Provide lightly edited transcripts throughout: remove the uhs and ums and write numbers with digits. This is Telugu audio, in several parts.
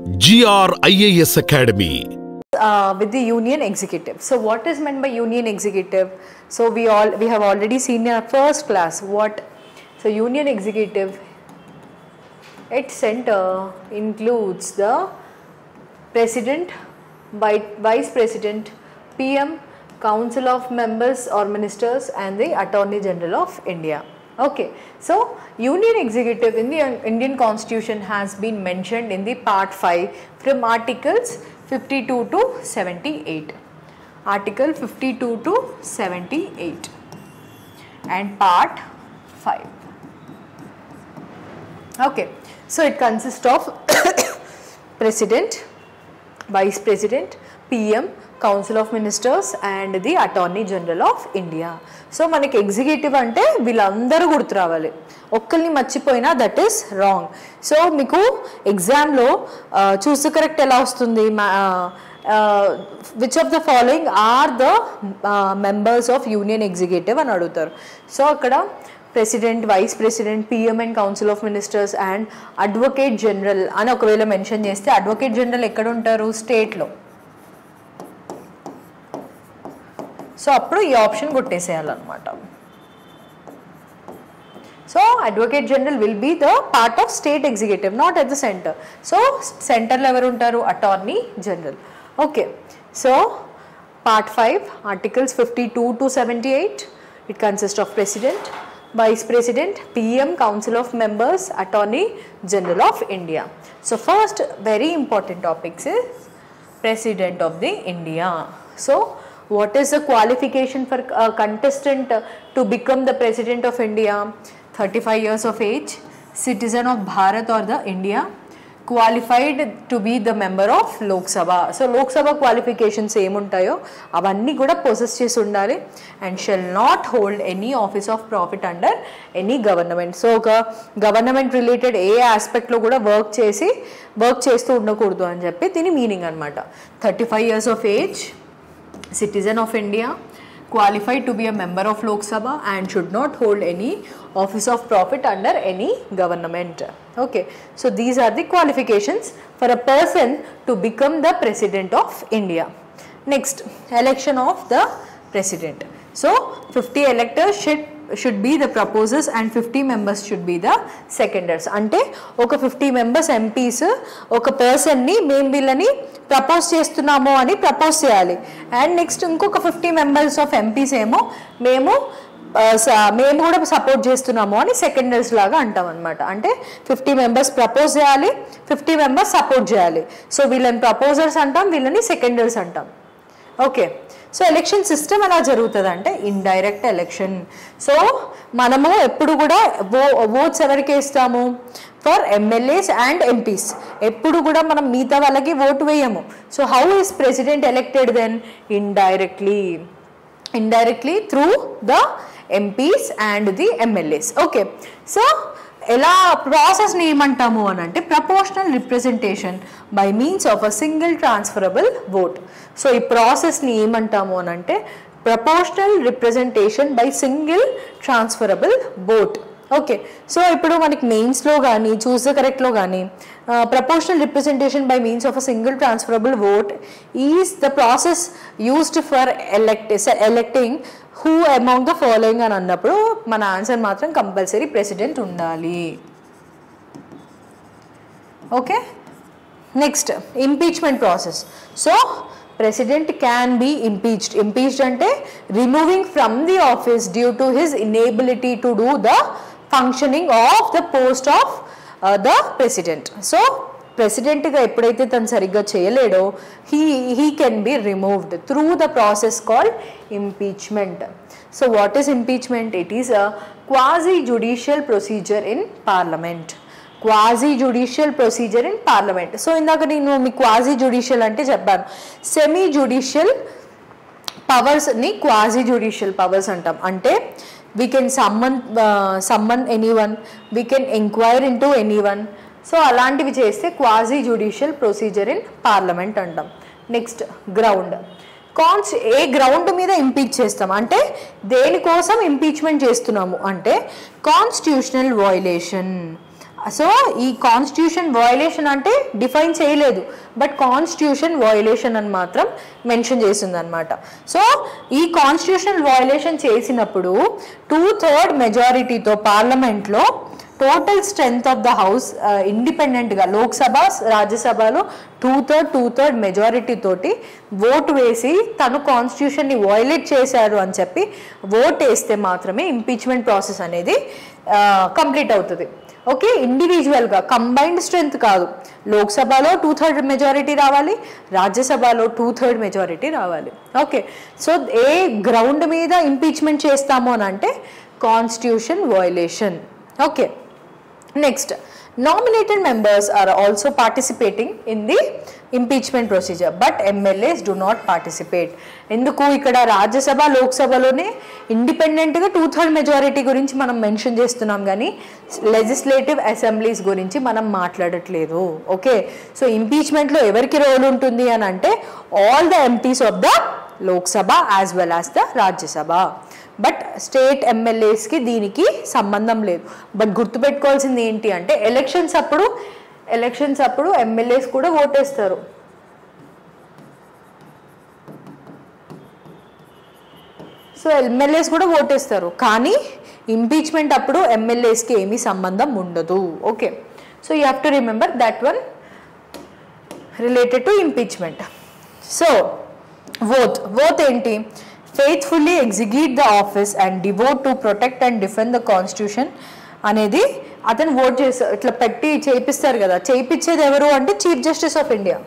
GRIAS Academy. With the union executive. So what is meant by union executive? So we have already seen in our first class what. So union executive, its center includes the president, vice president, PM, council of members or ministers, and the attorney general of India. Okay, so union executive in the Indian constitution has been mentioned in the part 5 from articles 52 to 78. Article 52 to 78 and part 5. Okay, so it consists of president, vice president, PM, council of ministers, and the attorney general of India. So మనకి ఎగ్జిక్యూటివ్ అంటే వీళ్ళందరూ గుర్తు రావాలి, ఒక్కరిని మర్చిపోయినా దట్ ఈస్ రాంగ్. సో మీకు ఎగ్జామ్లో చూస్ కరెక్ట్ ఎలా వస్తుంది, which of the following are the members of union executive అని అడుగుతారు. సో అక్కడ president, vice president, PM and council of ministers and advocate general అని ఒకవేళ మెన్షన్ చేస్తే అడ్వకేట్ జనరల్ ఎక్కడ ఉంటారు, స్టేట్లో. సో అప్పుడు ఈ ఆప్షన్ కొట్టేసేయాలన్నమాట. So advocate general will be the part of state executive, not at the centre. So సెంటర్లో ఎవరు ఉంటారు, attorney general. Okay, so part 5 articles 52 to 78. It consist of president, vice president, PM, council of members, attorney general of India. So first very important topics is president of the India. So what is the qualification for a contestant to become the president of India? 35 years of age, citizen of Bharat or the India, qualified to be the member of Lok Sabha. So Lok Sabha qualifications ఏముంటాయో అవన్నీ కూడా పొసెస్ చేసి ఉండాలి. And shall not hold any office of profit under any government. So ఒక గవర్నమెంట్ రిలేటెడ్ ఏ ఆస్పెక్ట్లో కూడా వర్క్ చేస్తూ ఉండకూడదు అని చెప్పి దీని మీనింగ్ అనమాట. 35 years of age, citizen of India, qualified to be a member of Lok Sabha and should not hold any office of profit under any government. Okay, so these are the qualifications for a person to become the president of India. Next, election of the president. So 50 electors should be the proposers and 50 members should be the seconders. అంటే ఒక 50 members MPs ఒక పర్సన్ని మేము వీళ్ళని ప్రపోజ్ చేస్తున్నాము అని ప్రపోజ్ చేయాలి. అండ్ నెక్స్ట్ ఇంకొక 50 members ఆఫ్ ఎంపీస్ ఏమో మేము కూడా సపోర్ట్ చేస్తున్నాము అని సెకండర్స్ లాగా అంటాం అనమాట. అంటే 50 members ప్రపోజ్ చేయాలి, 50 members సపోర్ట్ చేయాలి. సో వీళ్ళని ప్రపోజర్స్ అంటాం, వీళ్ళని సెకండర్స్ అంటాం. ఓకే, సో ఎలక్షన్ సిస్టమ్ ఎలా జరుగుతుంది అంటే ఇండైరెక్ట్ ఎలక్షన్. సో మనము ఎప్పుడు కూడా ఓట్స్ ఎవరికి ఇస్తాము, ఫర్ ఎమ్మెల్యేస్ అండ్ ఎంపీస్. ఎప్పుడు కూడా మనం మిగతా వాళ్ళకి ఓటు వేయము. So how is president elected then? Indirectly through the MPs and the MLAs. Okay, so ఎలా ప్రాసెస్ని ఏమంటాము అని అంటే proportional representation by means of a single transferable vote. So ఈ ప్రాసెస్ని ఏమంటాము అని అంటే proportional representation by single transferable vote. Okay, so ఇప్పుడు మనకి మెయిన్స్లో కానీ చూస్ ద కరెక్ట్లో కానీ proportional representation by means of a single transferable vote is the process used for electing who among the following అని అన్నప్పుడు మన ఆన్సర్ మాత్రం కంపల్సరీ ప్రెసిడెంట్ ఉండాలి. Okay, next impeachment process. So president can be impeached. Impeached అంటే removing from the office due to his inability to do the functioning of the post of the president. So ప్రెసిడెంట్గా ఎప్పుడైతే తను సరిగ్గా చేయలేడో he can be removed through the process called impeachment. So what is impeachment? It is a quasi judicial procedure in parliament. Quasi judicial procedure in parliament. So ఇందాక నేను మీ క్వాజీ జ్యుడిషియల్ అంటే చెప్పాను. సెమీ జ్యుడిషియల్ పవర్స్ని క్వాజీ జ్యుడిషియల్ పవర్స్ అంటాం. అంటే we can summon anyone, we can inquire into anyone. So అలాంటివి చేస్తే quasi judicial procedure in parliament అంటాం. Next ground. ఏ గ్రౌండ్ మీద ఇంపీచ్ చేస్తాం అంటే దేనికోసం ఇంపీచ్మెంట్ చేస్తున్నాము అంటే కాన్స్టిట్యూషనల్ వయలేషన్ సో ఈ కాన్స్టిట్యూషన్ వయలేషన్ అంటే డిఫైన్ చేయలేదు, బట్ కాన్స్టిట్యూషన్ వయలేషన్ అని మాత్రం మెన్షన్ చేసింది అనమాట. సో ఈ కాన్స్టిట్యూషన్ వయలేషన్ చేసినప్పుడు 2/3 మెజారిటీతో పార్లమెంట్లో total strength of the house ఇండిపెండెంట్గా లోక్సభ రాజ్యసభలో 2/3 మెజారిటీ తోటి ఓటు వేసి తను కాన్స్టిట్యూషన్ని వయలేట్ చేశారు అని చెప్పి ఓట్ వేస్తే మాత్రమే ఇంపీచ్మెంట్ ప్రాసెస్ అనేది కంప్లీట్ అవుతుంది. ఓకే, ఇండివిజువల్గా కంబైన్డ్ స్ట్రెంగ్త్ కాదు. లోక్సభలో 2/3 మెజారిటీ రావాలి, రాజ్యసభలో 2/3 మెజారిటీ రావాలి. ఓకే, సో ఏ గ్రౌండ్ మీద ఇంపీచ్మెంట్ చేస్తాము అని అంటే constitution violation. Okay, next nominated members are also participating in the impeachment procedure but MLAs do not participate. ఎందుకు ఇక్కడ రాజ్యసభ లోక్సభలోనే ఇండిపెండెంట్గా 2/3 మెజారిటీ గురించి మనం మెన్షన్ చేస్తున్నాం కానీ లెజిస్లేటివ్ అసెంబ్లీస్ గురించి మనం మాట్లాడట్లేదు. ఓకే, సో ఇంపీచ్మెంట్లో ఎవరికి రోల్ ఉంటుంది అని అంటే all the MPs of the Lok Sabha as well as the Rajya Sabha. But state ఎమ్మెల్యేస్కి దీనికి సంబంధం లేదు. బట్ గుర్తుపెట్టుకోవాల్సింది ఏంటి అంటే ఎలక్షన్స్ అప్పుడు ఎమ్మెల్యేస్ కూడా ఓటేస్తారు. సో ఎమ్మెల్యేస్ కూడా ఓటేస్తారు, కానీ ఇంపీచ్మెంట్ అప్పుడు ఎమ్మెల్యేస్కి ఏమీ సంబంధం ఉండదు. Okay, so you have to remember that one related to impeachment. So oath ఏంటి? faithfully execute the office and devote to protect and defend the constitution అనేది అతను ఓట్ చేస్తారు. ఇట్లా పెట్టి చేయిస్తారు కదా, చేయించేది ఎవరు అంటే chief justice of India.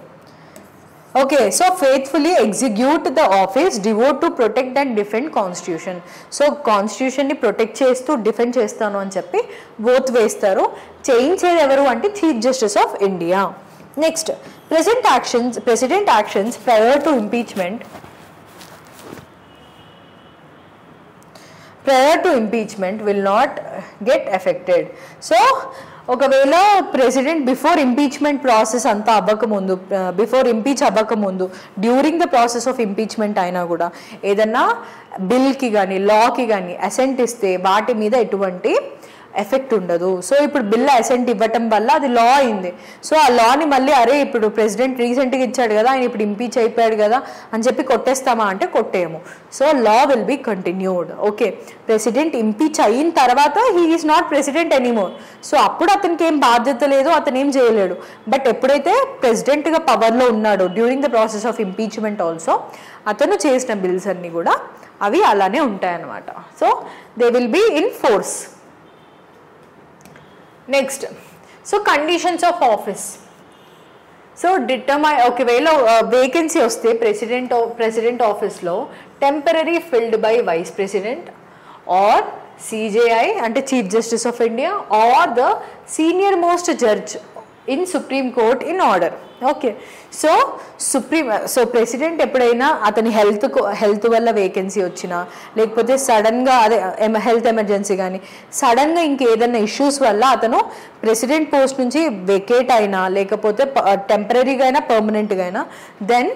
Okay, so faithfully execute the office, devote to protect and defend constitution. So కాన్స్టిట్యూషన్ని ప్రొటెక్ట్ చేస్తూ డిఫెండ్ చేస్తాను అని చెప్పి ఓత్ వేస్తారు. చేయించేది ఎవరు అంటే chief justice of India. Next president actions prior to impeachment will not get affected. So ఒకవేళ ప్రెసిడెంట్ బిఫోర్ ఇంపీచ్మెంట్ ప్రాసెస్ అంతా అవ్వకముందు, బిఫోర్ ఇంపీచ్ అవ్వకముందు, during the process of impeachment అయినా కూడా ఏదన్నా బిల్కి కానీ లాకి కానీ అసెంట్ ఇస్తే వాటి మీద ఎటువంటి ఎఫెక్ట్ ఉండదు. సో ఇప్పుడు బిల్ అసెంట్ ఇవ్వటం వల్ల అది లా అయింది. సో ఆ లాని మళ్ళీ అరే ఇప్పుడు ప్రెసిడెంట్ రీసెంట్గా ఇచ్చాడు కదా, ఆయన ఇప్పుడు ఇంపీచ్ అయిపోయాడు కదా అని చెప్పి కొట్టేస్తామా అంటే కొట్టేయము. So law will be continued. Okay, president impeach అయిన తర్వాత he is not president anymore. So అప్పుడు అతనికి ఏం బాధ్యత లేదు, అతను ఏం చేయలేడు. బట్ ఎప్పుడైతే ప్రెసిడెంట్గా పవర్లో ఉన్నాడో during the process of impeachment also అతను చేసిన బిల్స్ అన్నీ కూడా అవి అలానే ఉంటాయన్నమాట. So they will be in force. Next, so conditions of office. So ఒకవేళ వేకెన్సీ వస్తే ప్రెసిడెంట్ ఆఫీస్లో temporary filled by vice president or CJI అంటే chief justice of India or the senior most judge in supreme court in order. Okay, so president ఎప్పుడైనా అతని హెల్త్ వల్ల వేకెన్సీ వచ్చినా, లేకపోతే సడన్గా అదే హెల్త్ ఎమర్జెన్సీ కానీ సడన్గా ఇంకేదైనా ఇష్యూస్ వల్ల అతను ప్రెసిడెంట్ పోస్ట్ నుంచి వెకేట్ అయినా, లేకపోతే టెంపరీగా అయినా పర్మనెంట్గా అయినా, దెన్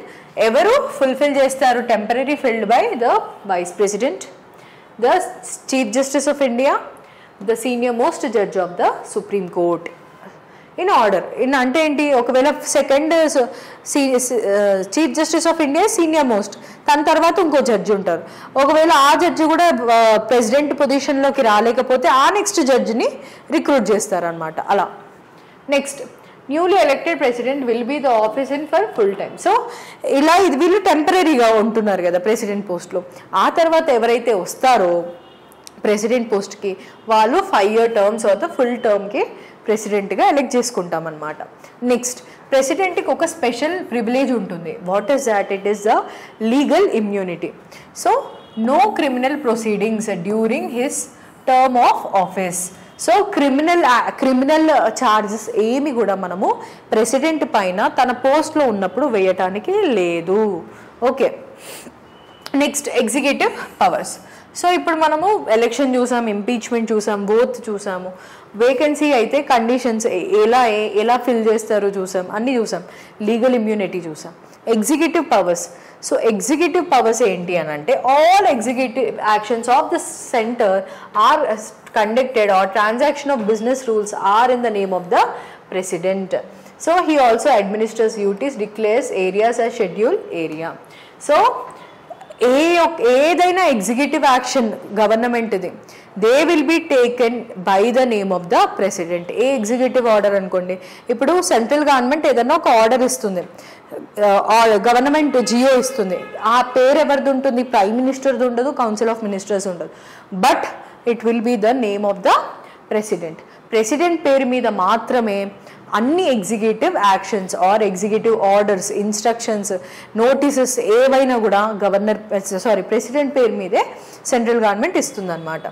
ఎవరు ఫుల్ఫిల్ చేస్తారు? Temporary filled by the vice president, the chief justice of India, the senior most judge of the supreme court in order. అంటే ఏంటి? ఒకవేళ second chief justice of India senior most, తన తర్వాత ఇంకో జడ్జి ఉంటారు. ఒకవేళ ఆ జడ్జి కూడా ప్రెసిడెంట్ పొజిషన్లోకి రాలేకపోతే ఆ నెక్స్ట్ జడ్జిని రిక్రూట్ చేస్తారనమాట అలా. Next, newly elected president will be the office in for full time. So ఇలా వీళ్ళు టెంపరీగా ఉంటున్నారు కదా ప్రెసిడెంట్ పోస్ట్లో. ఆ తర్వాత ఎవరైతే వస్తారో ప్రెసిడెంట్ పోస్ట్కి వాళ్ళు 5-year టర్మ్స్ తర్వాత ఫుల్ టర్మ్కి ప్రెసిడెంట్గా ఎలెక్ట్ చేసుకుంటామన్నమాట. నెక్స్ట్, ప్రెసిడెంట్కి ఒక స్పెషల్ ప్రివిలేజ్ ఉంటుంది. What is that? It is the legal immunity. So no criminal proceedings during his term of office. So criminal charges ఏమి కూడా మనము ప్రెసిడెంట్ పైన తన పోస్ట్లో ఉన్నప్పుడు వేయటానికి లేదు. Okay, next executive powers. So ఇప్పుడు మనము ఎలక్షన్ చూసాం, ఇంపీచ్మెంట్ చూసాం, ఓత్ చూసాము, వేకెన్సీ అయితే కండిషన్స్ ఎలా ఫిల్ చేస్తారో చూసాం, అన్నీ చూసాం, లీగల్ ఇమ్యూనిటీ చూసాం. Executive powers. So executive powers ఏంటి అని అంటే all executive actions of the centre are conducted or transaction of business rules are in the name of the president. So he also administers duties, declares areas as schedule area. So ఏదైనా ఎగ్జిక్యూటివ్ యాక్షన్ గవర్నమెంట్ది they will be taken by the name of the president. ఏ ఎగ్జిక్యూటివ్ ఆర్డర్ అనుకోండి, ఇప్పుడు సెంట్రల్ గవర్నమెంట్ ఏదైనా ఒక ఆర్డర్ ఇస్తుంది, గవర్నమెంట్ జియో ఇస్తుంది, ఆ పేరు ఎవరిది ఉంటుంది? ప్రైమ్ మినిస్టర్ది ఉండదు, కౌన్సిల్ ఆఫ్ మినిస్టర్స్ ఉండదు, but it will be the name of the president. President పేరు మీద మాత్రమే అన్ని executive actions or executive orders, instructions, notices ఏవైనా కూడా ప్రెసిడెంట్ పేరు మీదే సెంట్రల్ గవర్నమెంట్ ఇస్తుంది అనమాట.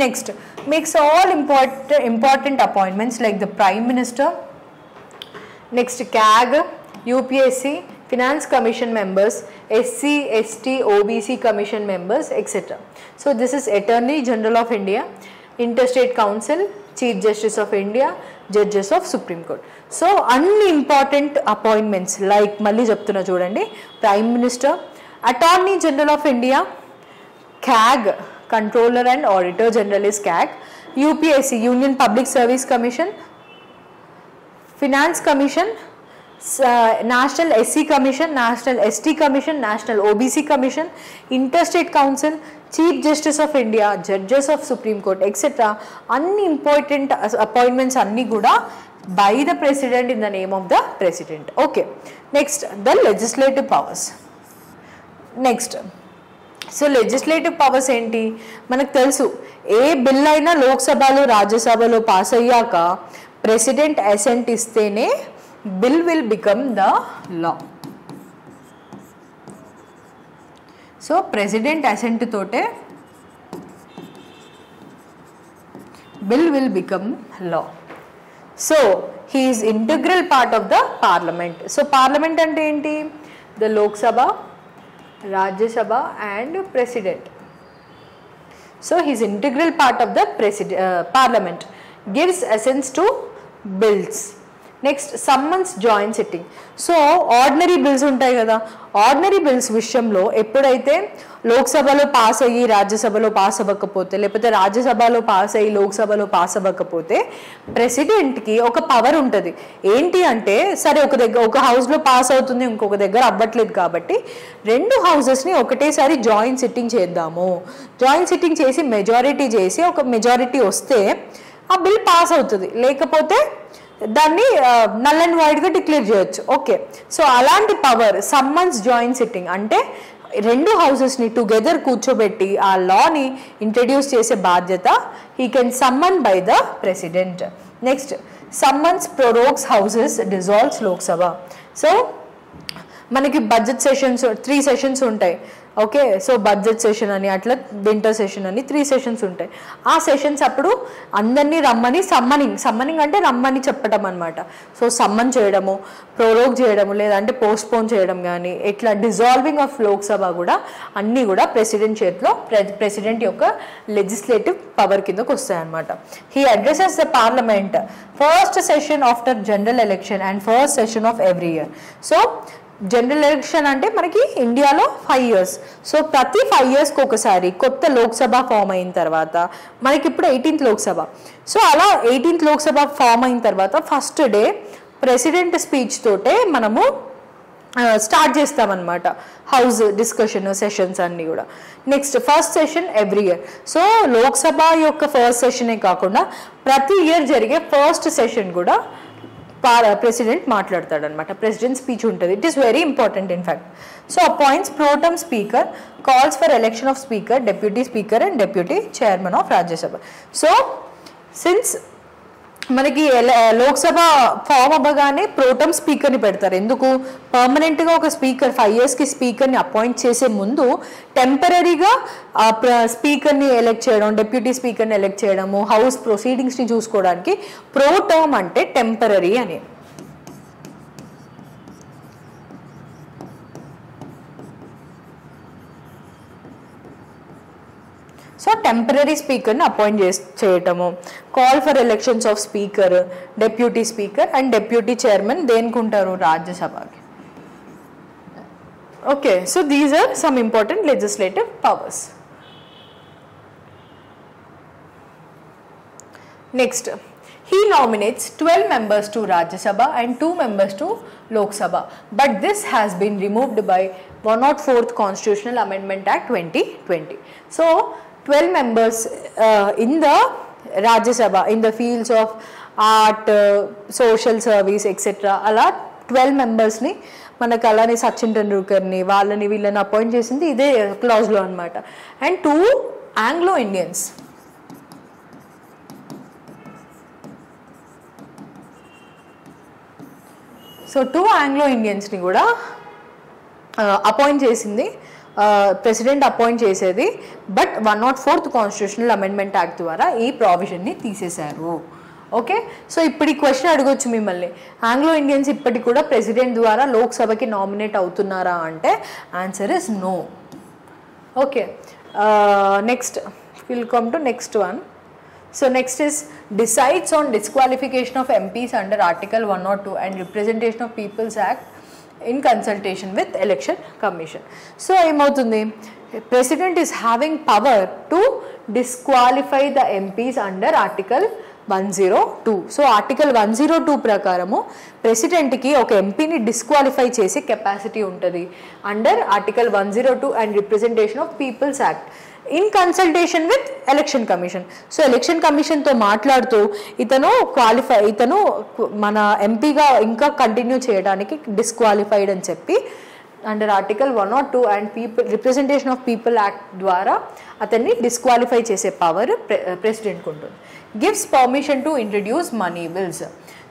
Next, makes all important appointments like the prime minister, next CAG, UPSC, finance commission members, SC, ST, OBC commission members, etcetera. So this is attorney general of India, interstate council, chief justice of India, judges of supreme court. So అన్ని ఇంపార్టెంట్ అపాయింట్మెంట్స్ లైక్ మళ్ళీ చెప్తున్నా చూడండి, prime minister, attorney general of India, CAG, controller and auditor general is CAG, UPSC, union public service commission, finance commission, national SC commission, national ST commission, national OBC commission, interstate council, chief justice of India, judges of supreme court, etcetera. అన్ని ఇంపార్టెంట్ అపాయింట్మెంట్స్ అన్నీ కూడా by the president in the name of the president. Okay, next the legislative powers. Next, so legislative powers ఏంటి మనకు తెలుసు, ఏ బిల్ అయినా లోక్సభలో రాజ్యసభలో పాస్ అయ్యాక ప్రెసిడెంట్ అసెంట్ ఇస్తేనే bill will become the law. So president assent తోటే bill will become law. So he is integral part of the parliament. So parliament అంటే ఏంటి? The Lok Sabha, Rajya Sabha and president. So he is integral part of the parliament, gives assents to bills. Next, summons joint sitting. So ordinary bills ఉంటాయి కదా, ఆర్డినరీ బిల్స్ విషయంలో ఎప్పుడైతే లోక్సభలో పాస్ అయ్యి రాజ్యసభలో పాస్ అవ్వకపోతే, లేకపోతే రాజ్యసభలో పాస్ అయ్యి లోక్సభలో పాస్ అవ్వకపోతే ప్రెసిడెంట్కి ఒక పవర్ ఉంటుంది. ఏంటి అంటే, సరే ఒక హౌస్లో పాస్ అవుతుంది, ఇంకొక దగ్గర అవ్వట్లేదు కాబట్టి రెండు హౌసెస్ని ఒకటేసారి జాయింట్ సిట్టింగ్ చేద్దాము. జాయింట్ సిట్టింగ్ చేసి మెజారిటీ చేసి ఒక మెజారిటీ వస్తే ఆ బిల్ పాస్ అవుతుంది, లేకపోతే దాన్ని నల్ అండ్ వైడ్గా డిక్లేర్ చేయొచ్చు. ఓకే, సో అలాంటి పవర్ సమ్మన్స్ జాయింట్ సిట్టింగ్ అంటే రెండు హౌసెస్ని టుగెదర్ కూర్చోబెట్టి ఆ లాని ఇంట్రడ్యూస్ చేసే బాధ్యత he can summon by the president. Next, summons prorogues houses, dissolves Lok Sabha. So మనకి బడ్జెట్ సెషన్స్ 3 సెషన్స్ ఉంటాయి. ఓకే, సో బడ్జెట్ సెషన్ అని, అట్లా వింటర్ సెషన్ అని 3 సెషన్స్ ఉంటాయి. ఆ సెషన్స్ అప్పుడు అందరినీ రమ్మని సమ్మనింగ్ అంటే రమ్మని చెప్పడం అనమాట. సో సమ్మన్ చేయడము, ప్రోరోగ్ చేయడము, లేదంటే పోస్ట్పోన్ చేయడం కానీ, ఇట్లా డిజాల్వింగ్ ఆఫ్ లోక్సభ కూడా అన్నీ కూడా ప్రెసిడెంట్ చేతిలో, ప్రెసిడెంట్ యొక్క లెజిస్లేటివ్ పవర్ కిందకు వస్తాయన్నమాట. He addresses the parliament first session after general election and first session of every year. So general election అంటే మనకి ఇండియాలో 5 years. సో ప్రతి 5 yearsకి ఒకసారి కొత్త లోక్సభ ఫామ్ అయిన తర్వాత, మనకి ఇప్పుడు 18th లోక్సభ. సో అలా 18th లోక్సభ ఫామ్ అయిన తర్వాత ఫస్ట్ డే ప్రెసిడెంట్ స్పీచ్ తోటే మనము స్టార్ట్ చేస్తామన్నమాట హౌస్ డిస్కషన్ సెషన్స్ అన్నీ కూడా. Next, first session every year. So Lok Sabha యొక్క ఫస్ట్ సెషనే కాకుండా ప్రతి ఇయర్ జరిగే ఫస్ట్ సెషన్ కూడా ప్రెసిడెంట్ మాట్లాడతాడనమాట. ప్రెసిడెంట్ స్పీచ్ ఉంటుంది. It is very important in fact. So appoints pro tem speaker, calls for election of speaker, deputy speaker and deputy chairman of Rajya Sabha. So since మనకి లోక్సభ ఫామ్ అవ్వగానే ప్రోటమ్ స్పీకర్ని పెడతారు. ఎందుకు? పర్మనెంట్గా ఒక స్పీకర్ 5 yearsకి స్పీకర్ని అపాయింట్ చేసే ముందు టెంపరీగా స్పీకర్ని ఎలెక్ట్ చేయడం, డెప్యూటీ స్పీకర్ని ఎలెక్ట్ చేయడము, హౌస్ ప్రొసీడింగ్స్ని చూసుకోవడానికి ప్రోటర్మ్ అంటే టెంపరీ అని. సో టెంపరీ స్పీకర్ని అపాయింట్ చేయటము, call for elections of speaker, deputy speaker and deputy chairman దేనికి ఉంటారు, రాజ్యసభకి. Okay, so these are some important legislative powers. Next, he nominates 12 members to Rajya Sabha and 2 members to Lok Sabha, but this has been removed by 104th Constitutional Amendment Act 2020. So 12 members in the Rajya Sabha in the fields of art, social service etc. అలా 12 మెంబర్స్ని మనకు అలానే సచిన్ టెండూల్కర్ని వాళ్ళని వీళ్ళని అపాయింట్ చేసింది ఇదే క్లాజ్లో అనమాట. And 2 Anglo Indians, so 2 Anglo ఇండియన్స్ని కూడా అపాయింట్ చేసింది ప్రెసిడెంట్ అపాయింట్ చేసేది. But 104th constitutional amendment act ద్వారా ఈ ప్రావిజన్ని తీసేశారు. ఓకే, సో ఇప్పుడు ఈ క్వశ్చన్ అడగొచ్చు మిమ్మల్ని, ఆంగ్లో ఇండియన్స్ ఇప్పటికి కూడా ప్రెసిడెంట్ ద్వారా లోక్సభకి నామినేట్ అవుతున్నారా అంటే answer is no. Okay, next will come to next one. So next is decides on disqualification of MPs under Article 102 and Representation of People's Act in consultation with Election Commission. So ఏమవుతుంది, President is having power to disqualify the MPs under Article 102. So article 102 ప్రకారము ప్రెసిడెంట్కి ఒక ఎంపీని డిస్క్వాలిఫై చేసే కెపాసిటీ ఉంటుంది under article 102 and representation of peoples act in consultation with election commission. So election కమిషన్తో మాట్లాడుతూ ఇతను మన ఎంపీగా ఇంకా కంటిన్యూ చేయడానికి డిస్క్వాలిఫైడ్ అని చెప్పి under article 102 and representation of people act ద్వారా అతన్ని డిస్క్వాలిఫై చేసే పవర్ ప్రెసిడెంట్కి ఉంటుంది. Gives permission to introduce money bills.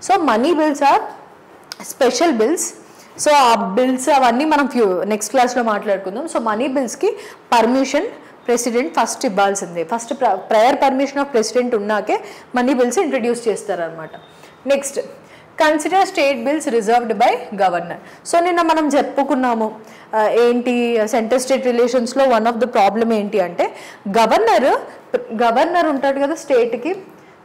So money bills are special bills. So ఆ బిల్స్ అవన్నీ మనం నెక్స్ట్ క్లాస్లో మాట్లాడుకుందాం. సో మనీ బిల్స్కి పర్మిషన్ ప్రెసిడెంట్ ఫస్ట్ ఇవ్వాల్సిందే. First prior permission of president ఉన్నాకే మనీ బిల్స్ ఇంట్రడ్యూస్ చేస్తారనమాట. Next, consider state bills reserved by governor. So నిన్న మనం చెప్పుకున్నాము ఏంటి centre state రిలేషన్స్లో one of the problem ఏంటి అంటే గవర్నర్ ఉంటాడు కదా స్టేట్కి.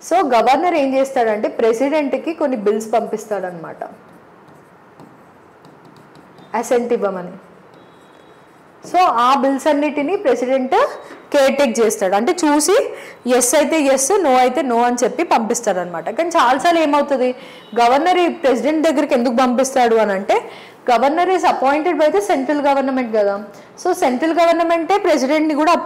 సో గవర్నర్ ఏం చేస్తాడంటే ప్రెసిడెంట్కి కొన్ని బిల్స్ పంపిస్తాడనమాట అసెంట్ ఇవ్వమని. సో ఆ బిల్స్ అన్నిటినీ ప్రెసిడెంట్ కేర్ టేక్ చేస్తాడు, అంటే చూసి ఎస్ అయితే ఎస్, నో అయితే నో అని చెప్పి పంపిస్తాడు అనమాట. కానీ చాలాసార్లు ఏమవుతుంది, గవర్నర్ ఈ ప్రెసిడెంట్ దగ్గరికి ఎందుకు పంపిస్తాడు అని అంటే governor is appointed by the central government కదా. సో సెంట్రల్ గవర్నమెంటే ప్రెసిడెంట్ని కూడా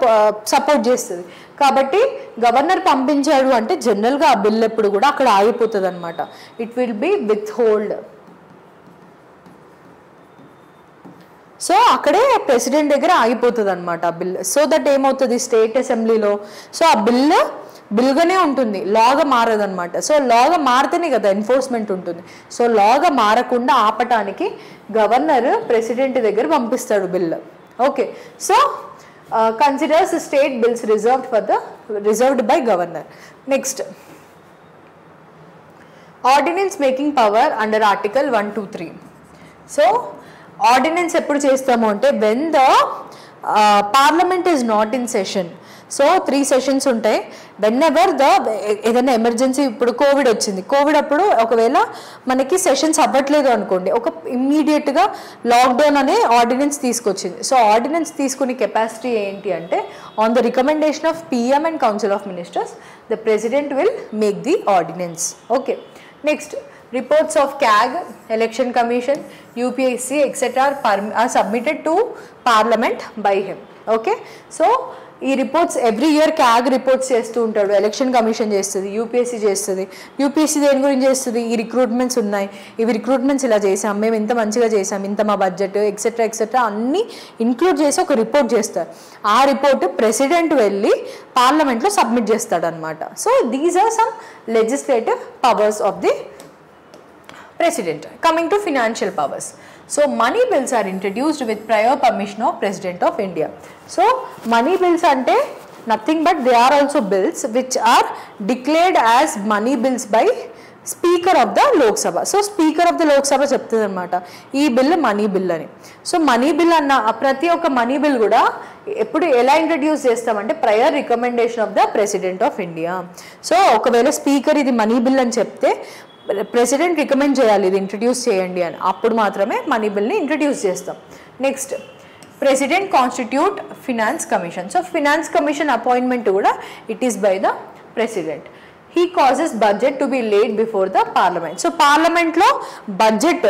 సపోర్ట్ చేస్తుంది. కాబట్టి గవర్నర్ పంపించాడు అంటే జనరల్గా ఆ బిల్ ఎప్పుడు కూడా అక్కడ ఆగిపోతుంది అనమాట. It will be with hold. So అక్కడే ప్రెసిడెంట్ దగ్గర ఆగిపోతుంది అనమాట ఆ బిల్. సో దట్ ఏమవుతుంది స్టేట్ అసెంబ్లీలో, సో ఆ బిల్గానే ఉంటుంది, లాగా మారదనమాట. సో లాగా మారితేనే కదా ఎన్ఫోర్స్మెంట్ ఉంటుంది. సో లాగా మారకుండా ఆపటానికి గవర్నర్ ప్రెసిడెంట్ దగ్గర పంపిస్తాడు bill. Okay, so considers state bills reserved by governor. Next, ordinance making power under article 123. So ordinance ఎప్పుడు చేస్తాము అంటే when the parliament is not in session. So 3 sessions ఉంటాయి. వెన్ ఎవర్ ఏదైనా ఎమర్జెన్సీ, ఇప్పుడు కోవిడ్ వచ్చింది, కోవిడ్ అప్పుడు ఒకవేళ మనకి సెషన్స్ అవ్వట్లేదు అనుకోండి, ఇమ్మీడియట్గా లాక్డౌన్ అనే ఆర్డినెన్స్ తీసుకొచ్చింది. సో ఆర్డినెన్స్ తీసుకునే కెపాసిటీ ఏంటి అంటే on the recommendation of PM and council of ministers the president will make the ordinance. Okay, next, reports of CAG, Election Commission, UPSC etc. are submitted to Parliament by him. Okay, so ఈ reports every year CAG reports చేస్తూ ఉంటాడు, ఎలక్షన్ కమిషన్ చేస్తుంది, UPSC చేస్తుంది. UPSC దేని గురించి చేస్తుంది, ఈ రిక్రూట్మెంట్స్ ఉన్నాయి, ఇవి రిక్రూట్మెంట్స్ ఇలా చేసాం, మేము ఇంత మంచిగా చేసాం, ఇంత మా బడ్జెట్ ఎక్సెట్రా అన్నీ ఇంక్లూడ్ చేసి ఒక రిపోర్ట్ చేస్తారు. ఆ రిపోర్ట్ ప్రెసిడెంట్ వెళ్ళి పార్లమెంట్లో సబ్మిట్ చేస్తాడు అనమాట. So these are some legislative powers of the President. Coming to financial powers. So money bills are introduced with prior permission of President of India. So money bills ante nothing but they are also bills which are declared as money bills by Speaker of the Lok Sabha. So Speaker of the Lok Sabha చెప్తుంది అనమాట ఈ బిల్ మనీ బిల్ అని. సో మనీ బిల్ అన్న ప్రతి ఒక్క మనీ బిల్ కూడా ఎప్పుడు ఎలా ఇంట్రడ్యూస్ చేస్తామంటే prior recommendation of the president of India. So ఒకవేళ స్పీకర్ ఇది మనీ బిల్ అని చెప్తే ప్రెసిడెంట్ రికమెండ్ చేయాలి ఇది ఇంట్రడ్యూస్ చేయండి అని, అప్పుడు మాత్రమే మనీ బిల్ని ఇంట్రడ్యూస్ చేస్తాం. Next president constitute finance commission. So finance commission appointment కూడా it is by the president. He causes budget to be laid before the parliament. So పార్లమెంట్లో budget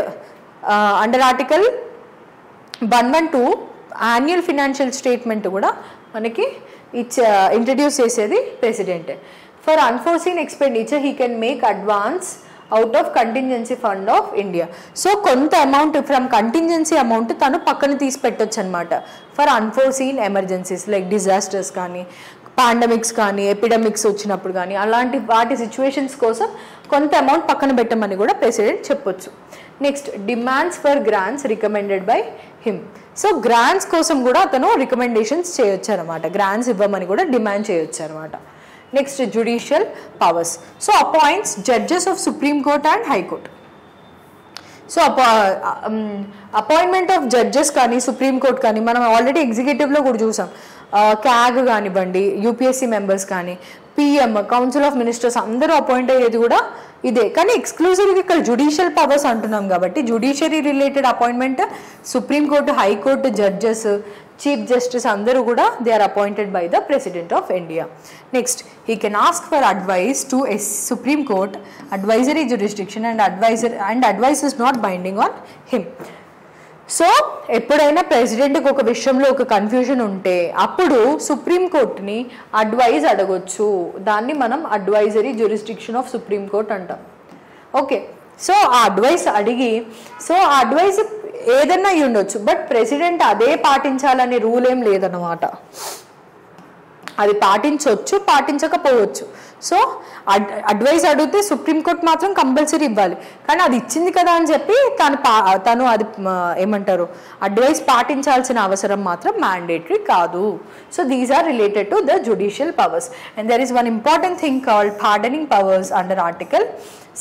under article 112 annual financial statement కూడా మనకి ఇంట్రడ్యూస్ చేసేది ప్రెసిడెంటే. For unforeseen expenditure he can make advance out of contingency fund of India. So కొంత అమౌంట్ ఫ్రమ్ కంటింజెన్సీ అమౌంట్ తను పక్కన తీసి పెట్టొచ్చు అనమాట for unforeseen emergencies like disasters కానీ, పాండమిక్స్ కానీ, ఎపిడమిక్స్ వచ్చినప్పుడు కానీ, అలాంటి వాటి సిచ్యువేషన్స్ కోసం కొంత అమౌంట్ పక్కన పెట్టమని కూడా ప్రెసిడెంట్ చెప్పొచ్చు. Next demands for grants recommended by him. So grants కోసం కూడా అతను రికమెండేషన్స్ చేయొచ్చు అనమాట, గ్రాంట్స్ ఇవ్వమని కూడా డిమాండ్ చేయొచ్చు అనమాట. Next judicial powers. So appoints judges of supreme court and high court. So appointment of judges కానీ సుప్రీం కోర్ట్ కానీ మనం ఆల్రెడీ ఎగ్జిక్యూటివ్లో కూడా చూసాం. క్యాగ్ కానివ్వండి, యూపీఎస్సీ మెంబర్స్ కానీ, పిఎం, కౌన్సిల్ ఆఫ్ మినిస్టర్స్ అందరూ అపాయింట్ అయ్యేది కూడా ఇదే. కానీ ఎక్స్క్లూజివ్గా ఇక్కడ జ్యుడిషియల్ పవర్స్ అంటున్నాం కాబట్టి judiciary related appointment supreme court, high court judges, chief justice అందరూ కూడా they are appointed by the president of India. Next he can ask for advice to supreme court advisory jurisdiction and advice is not binding on him. So ఎప్పుడైనా ప్రెసిడెంట్కి ఒక విషయంలో ఒక కన్ఫ్యూజన్ ఉంటే అప్పుడు సుప్రీంకోర్టుని అడ్వైజ్ అడగొచ్చు. దాన్ని మనం అడ్వైజరీ జ్యూరిస్డిక్షన్ ఆఫ్ సుప్రీంకోర్ట్ అంటాం. ఓకే, సో ఆ అడ్వైస్ అడిగి, సో ఆ అడ్వైస్ ఏదన్నా అయి ఉండొచ్చు, బట్ ప్రెసిడెంట్ అదే పాటించాలనే రూల్ ఏం లేదన్నమాట. అది పాటించవచ్చు, పాటించకపోవచ్చు. సో అడ్వైస్ అడిగితే సుప్రీంకోర్టు మాత్రం కంపల్సరీ ఇవ్వాలి. కానీ అది ఇచ్చింది కదా అని చెప్పి తను అది ఏమంటారు అడ్వైస్ పాటించాల్సిన అవసరం మాత్రం మ్యాండేటరీ కాదు. So these are related to the judicial powers. And there is one important thing called pardoning powers under article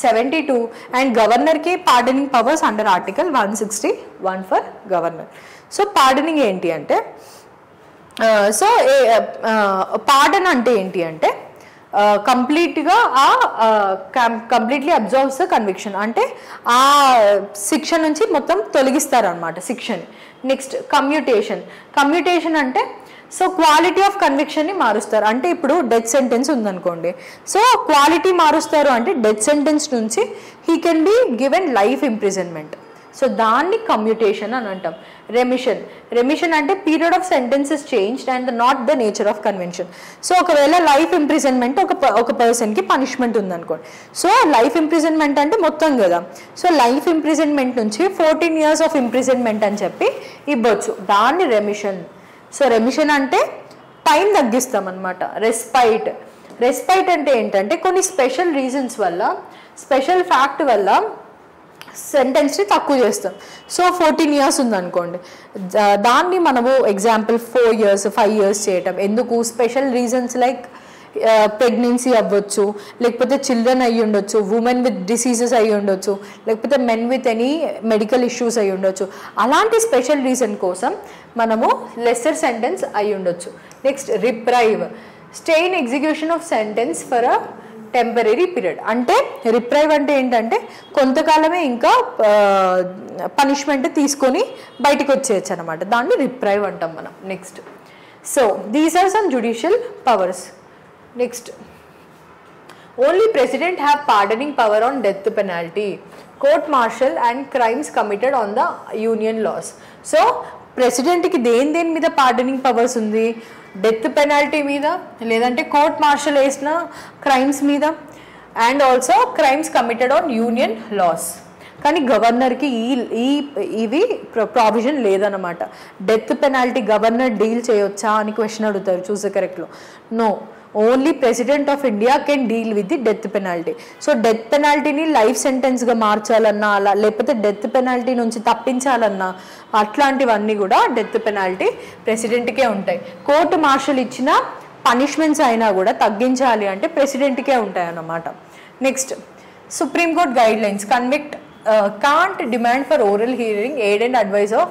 72 and గవర్నర్కి pardoning powers under article 161 for governor. So pardoning ఏంటి అంటే, సో పార్డన్ అంటే ఏంటి అంటే కంప్లీట్గా కంప్లీట్లీ అబ్జర్వ్స్ ద కన్విక్షన్, అంటే ఆ శిక్ష నుంచి మొత్తం తొలగిస్తారనమాట శిక్షని. నెక్స్ట్ కమ్యూటేషన్ అంటే సో క్వాలిటీ ఆఫ్ కన్విక్షన్ని మారుస్తారు. అంటే ఇప్పుడు డెత్ సెంటెన్స్ ఉందనుకోండి, సో క్వాలిటీ మారుస్తారు అంటే డెత్ సెంటెన్స్ నుంచి he can be given life imprisonment. So దాన్ని కమ్యూటేషన్ అని అంటాం. రెమిషన్ అంటే period of sentences changed and not the nature of convention. So ఒకవేళ లైఫ్ ఇంప్రిజన్మెంట్ ఒక పర్సన్కి పనిష్మెంట్ ఉందనుకోండి, సో లైఫ్ ఇంప్రిజన్మెంట్ అంటే మొత్తం కదా, సో లైఫ్ ఇంప్రిజన్మెంట్ నుంచి 14 years ఆఫ్ ఇంప్రిజన్మెంట్ అని చెప్పి ఇవ్వచ్చు. దాన్ని రెమిషన్. సో రెమిషన్ అంటే టైం తగ్గిస్తాం అనమాట. రెస్పైట్ అంటే ఏంటంటే కొన్ని స్పెషల్ రీజన్స్ వల్ల, స్పెషల్ ఫ్యాక్ట్ వల్ల సెంటెన్స్ని తక్కువ చేస్తాం. సో 14 years ఉందనుకోండి, దాన్ని మనము ఎగ్జాంపుల్ 4 years 5 years చేయటం. ఎందుకు? స్పెషల్ రీజన్స్ లైక్ ప్రెగ్నెన్సీ అవ్వచ్చు, లేకపోతే చిల్డ్రన్ అయ్యి ఉండొచ్చు, ఉమెన్ విత్ డిసీజెస్ అయ్యి ఉండొచ్చు, లేకపోతే men with any medical issues అయ్యి ఉండొచ్చు. అలాంటి స్పెషల్ రీజన్ కోసం మనము లెస్సర్ సెంటెన్స్ అయ్యి ఉండొచ్చు. Next reprieve, stay in execution of sentence for a temporary period. అంటే రిప్రైవ్ అంటే ఏంటంటే కొంతకాలమే ఇంకా పనిష్మెంట్ తీసుకొని బయటకు వచ్చేయచ్చు అనమాట. దాన్ని రిప్రైవ్ అంటాం మనం. Next, so these are some judicial powers. Next, only president have pardoning power on death penalty, court martial and crimes committed on the union laws. So ప్రెసిడెంట్కి దేని మీద పార్డనింగ్ పవర్స్ ఉంది? డెత్ పెనాల్టీ మీద, లేదంటే కోర్ట్ మార్షల్ వేసిన క్రైమ్స్ మీద, and also crimes committed on union laws. కానీ గవర్నర్కి ఇవి ప్రావిజన్ లేదన్నమాట. డెత్ పెనాల్టీ గవర్నర్ డీల్ చేయొచ్చా అని క్వశ్చన్ అడుగుతారు చూసే కరెక్ట్లో. No, only president of India can deal with the death penalty. So death పెనాల్టీని లైఫ్ సెంటెన్స్గా మార్చాలన్నా, అలా లేకపోతే డెత్ పెనాల్టీ నుంచి తప్పించాలన్నా, అట్లాంటివన్నీ కూడా డెత్ పెనాల్టీ ప్రెసిడెంట్కే ఉంటాయి. కోర్టు మార్షల్ ఇచ్చిన పనిష్మెంట్స్ అయినా కూడా తగ్గించాలి అంటే ప్రెసిడెంట్కే ఉంటాయి అన్నమాట. Next, supreme court guide lines, can't demand for oral hearing, aid and advice of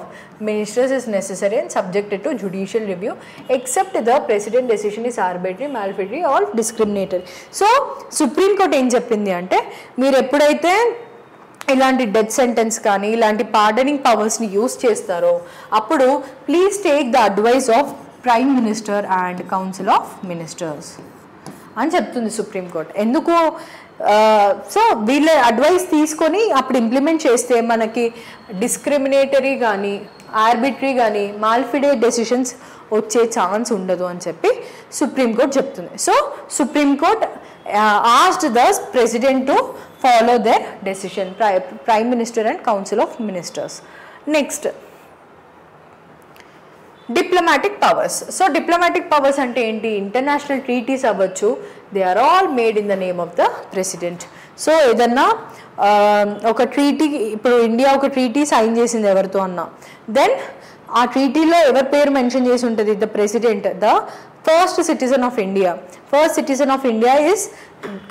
ministers is necessary and subjected to judicial review except the president decision is arbitrary, malfeasance or discriminatory. So supreme court ఏం చెప్పింది అంటే మీరు ఎప్పుడైతే ఇలాంటి డెత్ సెంటెన్స్ కానీ ఇలాంటి పార్డనింగ్ పవర్స్ని యూస్ చేస్తారో అప్పుడు please take the advice of prime minister and council of ministers అని చెప్తుంది సుప్రీంకోర్టు. ఎందుకు? సో వీళ్ళ అడ్వైస్ తీసుకొని అప్పుడు ఇంప్లిమెంట్ చేస్తే మనకి డిస్క్రిమినేటరీ కానీ ఆర్బిటరీ కానీ మాల్ఫిడే డెసిషన్స్ వచ్చే ఛాన్స్ ఉండదు అని చెప్పి సుప్రీంకోర్టు చెప్తుంది. So supreme court asked the president to follow their decision, prime minister and council of ministers. Next, diplomatic powers. So diplomatic powers ante enti, international treaties avvachu, they are all made in the name of the president. So edanna oka treaty, ippudu India oka treaty sign chesindi evartho anna, then aa treaty lo ever పేరు మెన్షన్ చేసి ఉంటుంది? the president, the first citizen of India. First citizen of India is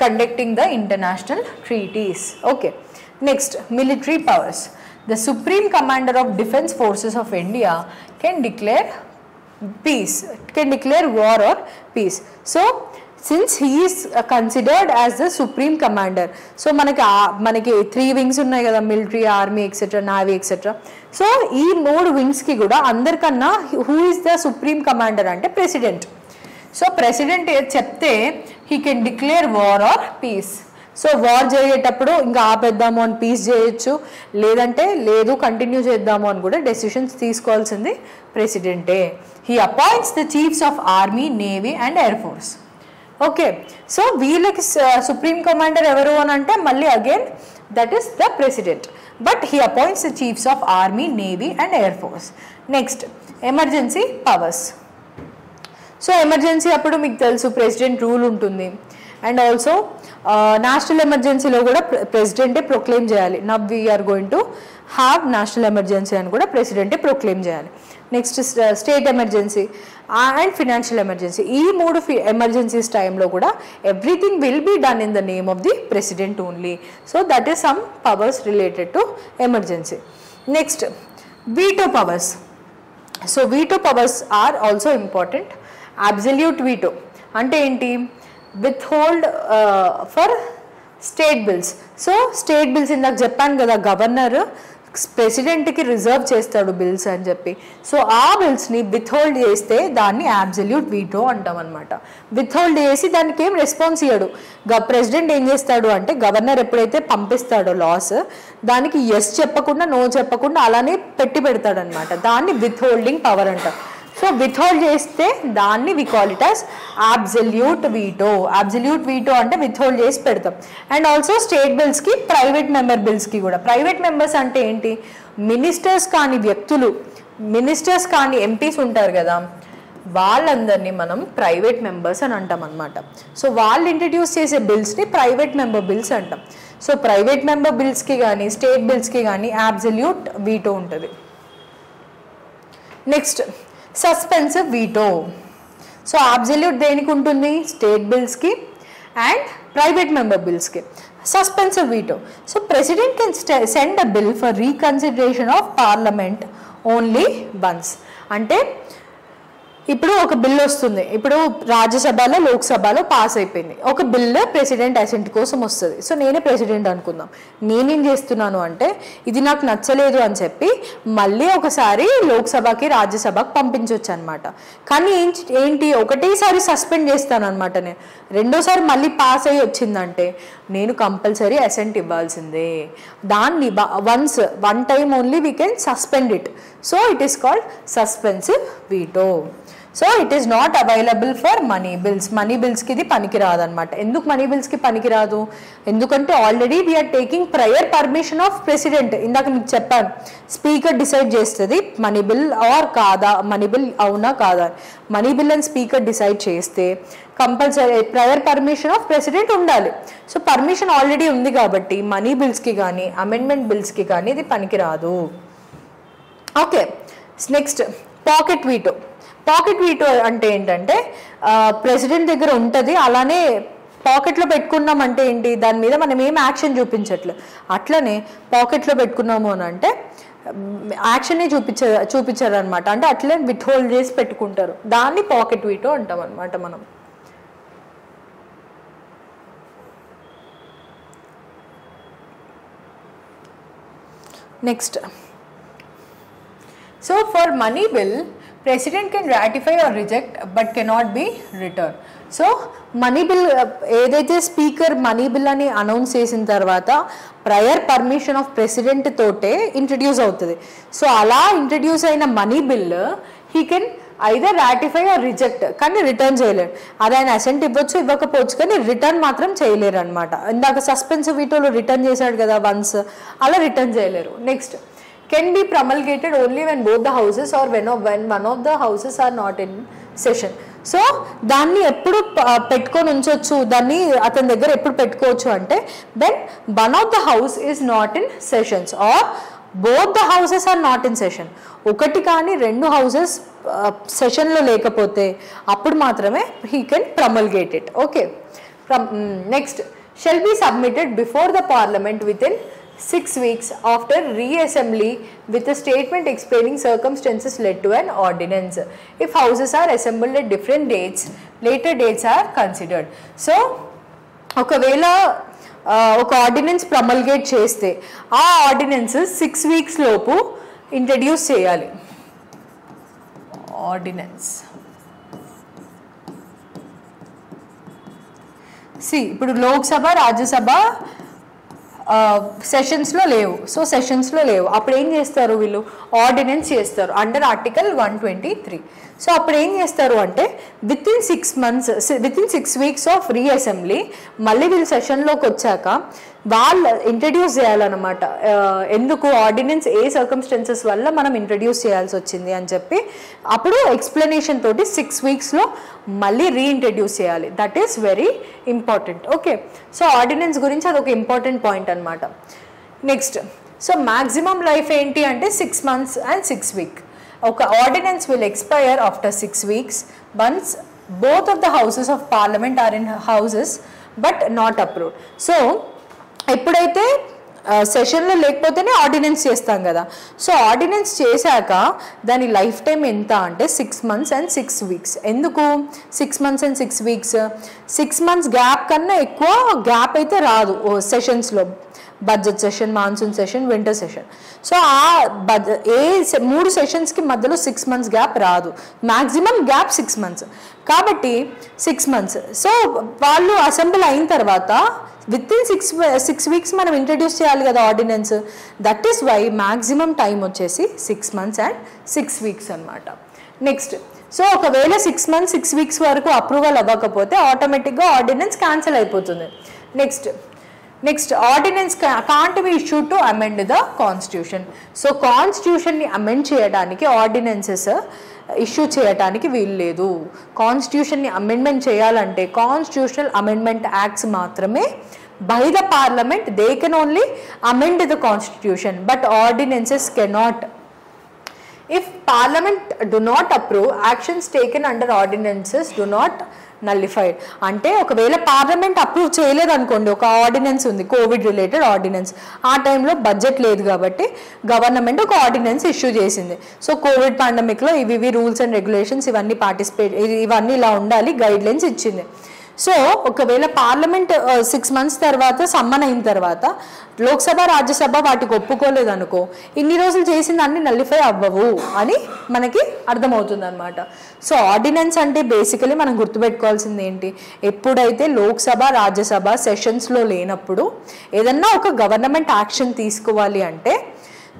conducting the international treaties. Okay. Next, military powers. The supreme commander of defense forces of India can declare peace, can declare war or peace. So since he is considered as the supreme commander, so మనకి 3 wings ఉన్నాయి కదా, military, army, etc., navy, etc. So ఈ 3 wings కి కూడా అందరికన్నా who is the supreme commander అంటే president. సో ప్రెసిడెంట్ చెప్తే he can declare war or peace. So war జరిగేటప్పుడు ఇంకా ఆపేద్దాము అని పీస్ చేయొచ్చు, లేదంటే లేదు కంటిన్యూ చేద్దాము అని కూడా డెసిషన్స్ తీసుకోవాల్సింది ప్రెసిడెంటే. He appoints the chiefs of army, navy and air force. Okay. So వీళ్ళకి సుప్రీం కమాండర్ ఎవరు అని అంటే మళ్ళీ again that is the president, but he appoints the chiefs of army, navy and air force. Next, emergency powers. So emergency అప్పుడు మీకు తెలుసు ప్రెసిడెంట్ రూల్ ఉంటుంది, అండ్ ఆల్సో నేషనల్ ఎమర్జెన్సీలో కూడా ప్రెసిడెంటే ప్రొక్లెయిమ్ చేయాలి. Now we are going to have national emergency అని కూడా ప్రెసిడెంటే ప్రొక్లెయిమ్ చేయాలి. Next, state emergency and financial emergency. ఈ 3 ఎమర్జెన్సీస్ టైంలో కూడా everything will be done in the name of the president only. So that is some powers related to emergency. Next, veto powers. So veto powers are also important. Absolute veto అంటే ఏంటి? Withhold for state bills. So state bills ఇందాక చెప్పాను కదా, గవర్నర్ ప్రెసిడెంట్కి రిజర్వ్ చేస్తాడు బిల్స్ అని చెప్పి. సో ఆ బిల్స్ని విత్ హోల్డ్ చేస్తే దాన్ని అబ్సల్యూట్ వీటో అంటాం అనమాట. విత్ హోల్డ్ చేసి దానికి ఏం రెస్పాన్స్ ఇయ్యడు. ప్రెసిడెంట్ ఏం చేస్తాడు అంటే గవర్నర్ ఎప్పుడైతే పంపిస్తాడో లాస్, దానికి ఎస్ చెప్పకుండా నో చెప్పకుండా అలానే పెడతాడు అనమాట. దాన్ని విత్ హోల్డింగ్ పవర్ అంటాం. సో విత్ హోల్డ్ చేస్తే దాన్ని we call it as absolute veto. Absolute veto అంటే విత్ హోల్డ్ చేసి పెడతాం. అండ్ ఆల్సో స్టేట్ బిల్స్కి, ప్రైవేట్ మెంబర్ బిల్స్కి కూడా. ప్రైవేట్ మెంబర్స్ అంటే ఏంటి? మినిస్టర్స్ కాని వ్యక్తులు, మినిస్టర్స్ కాని ఎంపీస్ ఉంటారు కదా, వాళ్ళందరినీ మనం ప్రైవేట్ మెంబర్స్ అని అంటాం అనమాట. సో వాళ్ళు ఇంట్రడ్యూస్ చేసే బిల్స్ని ప్రైవేట్ మెంబర్ బిల్స్ అంటాం. సో ప్రైవేట్ మెంబర్ బిల్స్కి కానీ స్టేట్ బిల్స్కి కానీ అబ్సల్యూట్ వీటో ఉంటుంది. Next, suspensive veto. So absolute దేనికి ఉంటుంది? స్టేట్ బిల్స్కి అండ్ ప్రైవేట్ మెంబర్ బిల్స్కి. Suspensive veto. So president can send a bill for reconsideration of Parliament only once. అంటే ఇప్పుడు ఒక బిల్ వస్తుంది, ఇప్పుడు రాజ్యసభలో లోక్సభలో పాస్ అయిపోయింది, ఒక బిల్లు ప్రెసిడెంట్ అసెంట్ కోసం వస్తుంది. సో నేనే ప్రెసిడెంట్ అనుకుందాం. నేనేం చేస్తున్నాను అంటే ఇది నాకు నచ్చలేదు అని చెప్పి మళ్ళీ ఒకసారి లోక్సభకి రాజ్యసభకి పంపించవచ్చు అనమాట. కానీ ఏంటి ఒకటేసారి సస్పెండ్ చేస్తాను అనమాట. నేను రెండోసారి మళ్ళీ పాస్ అయ్యి వచ్చిందంటే నేను కంపల్సరీ అసెంట్ ఇవ్వాల్సిందే. దాన్ని one time only we can suspend it. So it is called suspensive veto. So it is not available for money bills. Money బిల్స్కి ఇది పనికిరాదు అనమాట. ఎందుకు మనీ బిల్స్కి పనికిరాదు? ఎందుకంటే already we are taking prior permission of president. ఇందాక మీకు చెప్పాను, స్పీకర్ డిసైడ్ చేస్తుంది మనీ బిల్ ఆర్ కాదా, మనీ బిల్ అవునా కాదా. మనీ బిల్ అని స్పీకర్ డిసైడ్ చేస్తే compulsory prior permission of president ఉండాలి. సో పర్మిషన్ ఆల్రెడీ ఉంది కాబట్టి మనీ బిల్స్కి కానీ అమెండ్మెంట్ బిల్స్కి కానీ ఇది పనికిరాదు. Okay. Next, pocket veto. Pocket veto అంటే ఏంటంటే ప్రెసిడెంట్ దగ్గర ఉంటుంది, అలానే పాకెట్లో పెట్టుకున్నాం అంటే ఏంటి, దాని మీద మనం ఏం యాక్షన్ చూపించట్లేదు. అట్లనే పాకెట్లో పెట్టుకున్నాము అని అంటే యాక్షన్ని చూపించారు అనమాట. అంటే అట్లే విత్ హోల్డ్ చేసి పెట్టుకుంటారు, దాన్ని పాకెట్ వీటో అంటాం అనమాట మనం. Next, so for money bill President can ratify or reject but cannot be returned. So money bill ఏదైతే స్పీకర్ మనీ బిల్ అని అనౌన్స్ చేసిన తర్వాత ప్రయర్ పర్మిషన్ ఆఫ్ ప్రెసిడెంట్ తోటే ఇంట్రడ్యూస్ అవుతుంది. సో అలా ఇంట్రడ్యూస్ అయిన money bill he can either ratify are reject, కానీ రిటర్న్ చేయలేరు. అది ఆయన అసెంట్ ఇవ్వచ్చు ఇవ్వకపోవచ్చు, కానీ రిటర్న్ మాత్రం చేయలేరు అనమాట. ఇందాక సస్పెన్సివ్ వీటోలో రిటర్న్ చేశాడు కదా వన్స్, అలా రిటర్న్ చేయలేరు. Next, can be promulgated only when both the houses or when one of the houses are not in session. So దాన్ని ఎప్పుడు పెట్టుకొని ఉంచవచ్చు, దాన్ని అతని దగ్గర ఎప్పుడు పెట్టుకోవచ్చు అంటే when one of the house is not in sessions or both the houses are not in session. ఒకటి కానీ రెండు హౌసెస్ సెషన్లో లేకపోతే అప్పుడు మాత్రమే he can promulgate it. Okay. Next, shall be submitted before the parliament within 6 weeks after reassembly with a statement explaining circumstances led to an ordinance. If houses are assembled at different dates, later dates are considered. So ఒకవేళ ఒక ఆర్డినెన్స్ ప్రమల్గేట్ చేస్తే ఆ ఆర్డినెన్స్ 6 weeks లోపు ఇంట్రడ్యూస్ చేయాలి. ఆర్డినెన్స్ ఇప్పుడు లోక్సభ రాజ్యసభ సెషన్స్లో లేవు. సో సెషన్స్లో లేవు, అప్పుడు ఏం చేస్తారు వీళ్ళు, ఆర్డినెన్స్ చేస్తారు అండర్ ఆర్టికల్ 123. సో అప్పుడు ఏం చేస్తారు అంటే వితిన్ 6 weeks ఆఫ్ రీఅసెంబ్లీ మళ్ళీ వీళ్ళు సెషన్లోకి వచ్చాక వాళ్ళు ఇంట్రడ్యూస్ చేయాలన్నమాట. ఎందుకు ఆర్డినెన్స్ ఏ సర్కమ్స్టెన్సెస్ వల్ల మనం ఇంట్రడ్యూస్ చేయాల్సి వచ్చింది అని చెప్పి అప్పుడు ఎక్స్ప్లెనేషన్ తోటి 6 weeksలో మళ్ళీ రీఇంట్రడ్యూస్ చేయాలి. That is very important. Okay, so ordinance గురించి అదొక ఇంపార్టెంట్ పాయింట్ అనమాట. నెక్స్ట్, సో మ్యాక్సిమం లైఫ్ ఏంటి అంటే 6 months and 6 weeks. ఒక ordinance will expire after 6 weeks once both of the houses of parliament are in houses but not approved. So ఎప్పుడైతే సెషన్లో లేకపోతేనే ఆర్డినెన్స్ చేస్తాం కదా. సో ఆర్డినెన్స్ చేశాక దాని లైఫ్ టైం ఎంత అంటే 6 months and 6 weeks. ఎందుకు 6 months and 6 weeks? 6 months gap కన్నా ఎక్కువ గ్యాప్ అయితే రాదు సెషన్స్లో. Budget session, monsoon session, winter session. So ఆ మూడు సెషన్స్కి మధ్యలో 6 months గ్యాప్ రాదు. మ్యాక్సిమం గ్యాప్ 6 months కాబట్టి 6 months. సో వాళ్ళు అసెంబ్లీ అయిన తర్వాత వితిన్ 6 weeks మనం ఇంట్రడ్యూస్ చేయాలి కదా ordinance. That is why maximum time వచ్చేసి 6 months and 6 weeks అనమాట. నెక్స్ట్, సో ఒకవేళ 6 months 6 weeks వరకు అప్రూవల్ అవ్వకపోతే ఆటోమేటిక్గా ఆర్డినెన్స్ క్యాన్సిల్ అయిపోతుంది. Next ordinance can't be issued to amend the Constitution. So కాన్స్టిట్యూషన్ని అమెండ్ చేయడానికి ఆర్డినెన్సెస్ ఇష్యూ చేయడానికి వీలు లేదు. కాన్స్టిట్యూషన్ని అమెండ్మెంట్ చేయాలంటే కాన్స్టిట్యూషనల్ అమెండ్మెంట్ యాక్ట్స్ మాత్రమే by the Parliament, they can only amend the Constitution but ordinances cannot. If Parliament do not approve, actions taken under ordinances do not nullified. అంటే ఒకవేళ పార్లమెంట్ అప్రూవ్ చేయలేదు అనుకోండి, ఒక ఆర్డినెన్స్ ఉంది కోవిడ్ రిలేటెడ్ ఆర్డినెన్స్, ఆ టైంలో బడ్జెట్ లేదు కాబట్టి గవర్నమెంట్ ఒక ఆర్డినెన్స్ ఇష్యూ చేసింది. సో కోవిడ్ పాండమిక్లో ఇవి రూల్స్ అండ్ రెగ్యులేషన్స్ ఇవన్నీ ఇలా ఉండాలి గైడ్ లైన్స్ ఇచ్చింది. సో ఒకవేళ పార్లమెంట్ 6 months తర్వాత సమ్మన్ అయిన తర్వాత లోక్సభ రాజ్యసభ వాటికి ఒప్పుకోలేదు అనుకో, ఇన్ని రోజులు చేసిన అన్ని నల్లిఫై అవ్వవు అని మనకి అర్థమవుతుంది అనమాట. సో ఆర్డినెన్స్ అంటే బేసికలీ మనం గుర్తుపెట్టుకోవాల్సింది ఏంటి, ఎప్పుడైతే లోక్సభ రాజ్యసభ సెషన్స్లో లేనప్పుడు ఏదన్నా ఒక గవర్నమెంట్ యాక్షన్ తీసుకోవాలి అంటే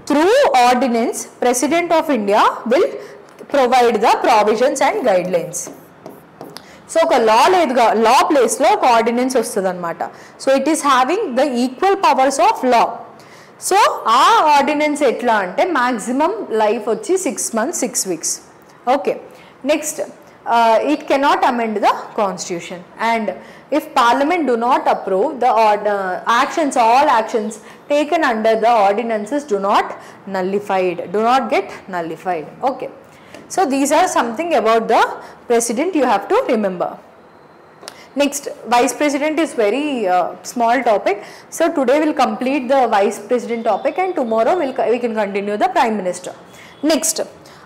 through ordinance president of India will provide the provisions and guidelines. So ఒక లా ప్లేస్లో ఒక ఆర్డినెన్స్ వస్తుంది అనమాట. So it is having the equal powers of law. So ఆ ఆర్డినెన్స్ ఎట్లా అంటే మ్యాక్సిమం లైఫ్ వచ్చి 6 months 6 weeks. Okay, next, it cannot amend the constitution, and if parliament do not approve the all actions taken under the ordinances do not get nullified. Okay, so these are something about the president you have to remember. Next, vice president is very small topic. So today we'll complete the vice president topic and tomorrow we can continue the prime minister. Next,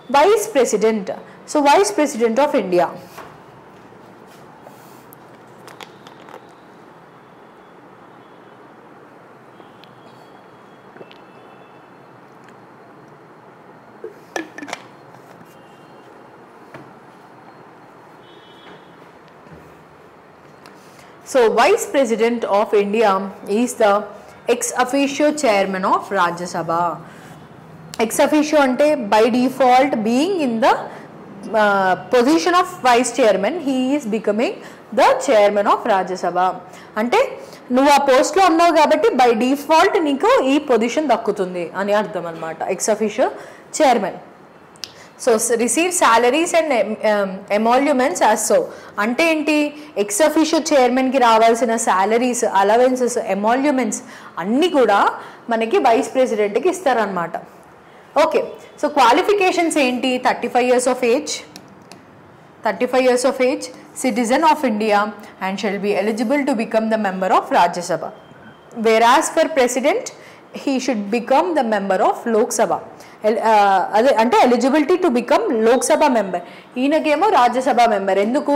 vice president. So vice president of India. So vice president of India is the ex officio chairman of Rajya Sabha. Ex officio ante by default being in the position of vice chairman, he is becoming the chairman of Rajya Sabha. Ante నువ్వు ఆ పోస్ట్లో ఉన్నావు కాబట్టి బై డిఫాల్ట్ నీకు ఈ పొజిషన్ దక్కుతుంది అని అర్థం అనమాట. Ex officio chairman. So receive salaries and emoluments as so అంటే ఏంటి, ఎక్స్ అఫీషియో చైర్మన్కి రావాల్సిన సాలరీస్, అలవెన్సెస్, ఎమాల్యుమెంట్స్ అన్నీ కూడా మనకి వైస్ ప్రెసిడెంట్కి ఇస్తారనమాట. ఓకే, సో క్వాలిఫికేషన్స్ ఏంటి, 35 years of age, 35 years of age, citizen of India and shall be eligible to become the member of Rajya Sabha. Whereas for president, he should become the member of Lok Sabha. అంటే eligibility to become Lok Sabha member, ఈయనకేమో రాజ్యసభ మెంబర్. ఎందుకు,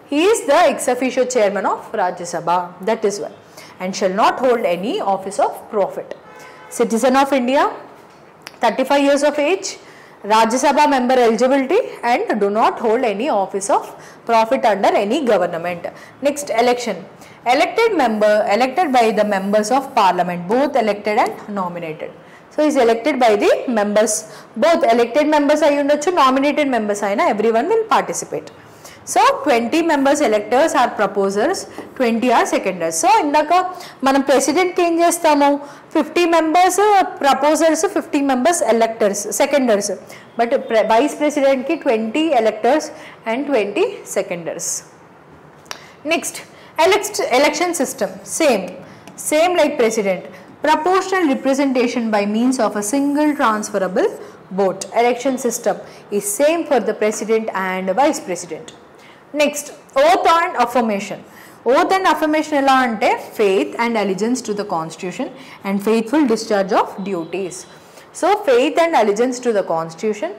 he is the ex officio chairman of Rajya Sabha, that is why. And shall not hold any office of profit. Citizen of India, 35 years of age, Rajya Sabha member eligibility and do not hold any office of profit under any government. Next, election. Elected member, elected by the members of parliament, both elected and nominated. So is elected by the members, both elected members ayi undochu, nominated members ayina, everyone will participate. So 20 members electors are proposers, 20 are seconders. So indaka manam president ki em chestamu, 50 members proposers, 50 members electors, seconders. But vice president ki 20 electors and 20 seconders. Next, election system, same like president. Proportional representation by means of a single transferable vote. Election system is same for the president and vice president. Next, oath and affirmation. Oath and affirmation ela ante faith and allegiance to the constitution and faithful discharge of duties. So faith and allegiance to the constitution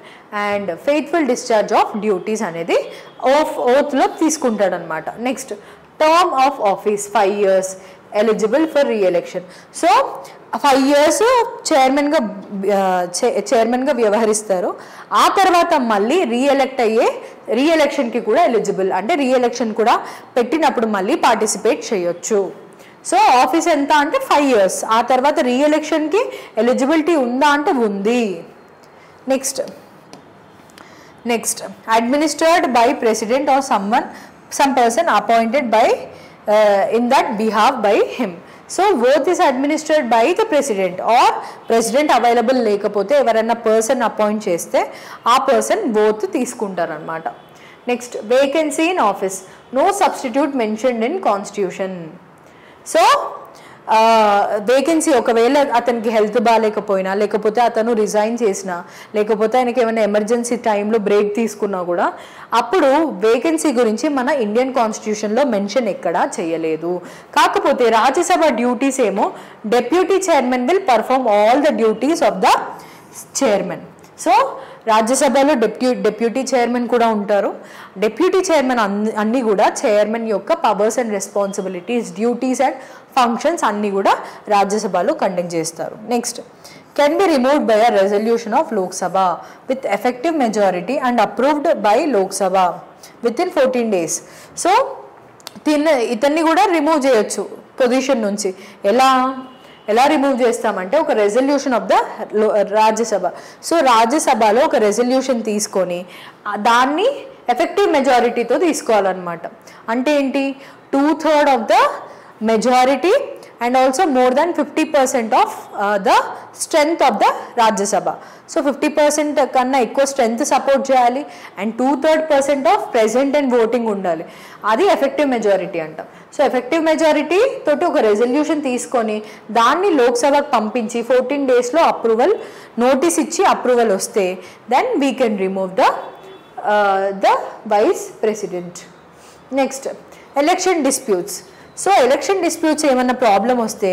and faithful discharge of duties anedi oath lo తీసుకుంటాడు అన్నమాట. Next, term of office 5 years, eligible for reelection. So 5 years చైర్మన్గా వ్యవహరిస్తారు. ఆ తర్వాత మళ్ళీ రీఎలక్షన్కి కూడా ఎలిజిబుల్, అంటే రీఎలక్షన్ కూడా పెట్టినప్పుడు మళ్ళీ పార్టిసిపేట్ చేయొచ్చు. సో ఆఫీస్ ఎంత అంటే 5 years. ఆ తర్వాత రీఎలక్షన్కి ఎలిజిబిలిటీ ఉందా అంటే ఉంది. Next administered by president or some person appointed by in that behalf by him. So oath is administered by the president or president available లేకపోతే ఎవరైనా పర్సన్ అపాయింట్ చేస్తే ఆ పర్సన్ ఓత్ తీసుకుంటారు అనమాట. Next, vacancy in office, no substitute mentioned in constitution. So vacancy ఒకవేళ అతనికి హెల్త్ బాగాలేకపోయినా, లేకపోతే అతను రిజైన్ చేసినా, లేకపోతే ఆయనకి ఏమైనా ఎమర్జెన్సీ టైంలో బ్రేక్ తీసుకున్నా కూడా అప్పుడు వేకెన్సీ గురించి మన ఇండియన్ కాన్స్టిట్యూషన్లో మెన్షన్ ఎక్కడా చేయలేదు. కాకపోతే రాజ్యసభ డ్యూటీస్ ఏమో deputy chairman will perform all the duties of the chairman. So రాజ్యసభలో డెప్యూటీ చైర్మన్ కూడా ఉంటారు. డెప్యూటీ చైర్మన్ అన్నీ కూడా చైర్మన్ యొక్క powers and responsibilities, duties and functions అన్నీ కూడా రాజ్యసభలో కండక్ట్ చేస్తారు. Next, can be removed by a resolution of Lok Sabha with effective majority and approved by Lok Sabha with in 14 days. So ఇతన్ని కూడా రిమూవ్ చేయొచ్చు పొజిషన్ నుంచి. ఎలా రిమూవ్ చేస్తామంటే ఒక resolution of the Rajya Sabha. So రాజ్యసభలో ఒక రెజల్యూషన్ తీసుకొని దాన్ని ఎఫెక్టివ్ మెజారిటీతో తీసుకోవాలన్నమాట. అంటే ఏంటి, 2/3 of the majority and also more than 50% of the strength of the Rajya Sabha. So 50% కన్నా ఎక్కువ స్ట్రెంగ్త్ సపోర్ట్ చేయాలి and 2/3% of present and voting ఉండాలి. అది ఎఫెక్టివ్ మెజారిటీ అంటాం. సో ఎఫెక్టివ్ మెజారిటీ తోటి ఒక రెజల్యూషన్ తీసుకొని దాన్ని లోక్సభకు పంపించి 14 daysలో అప్రూవల్ నోటీస్ ఇచ్చి అప్రూవల్ వస్తే then we can remove the vice president. Next, election disputes. So election disputes ఏమన్నా ప్రాబ్లం వస్తే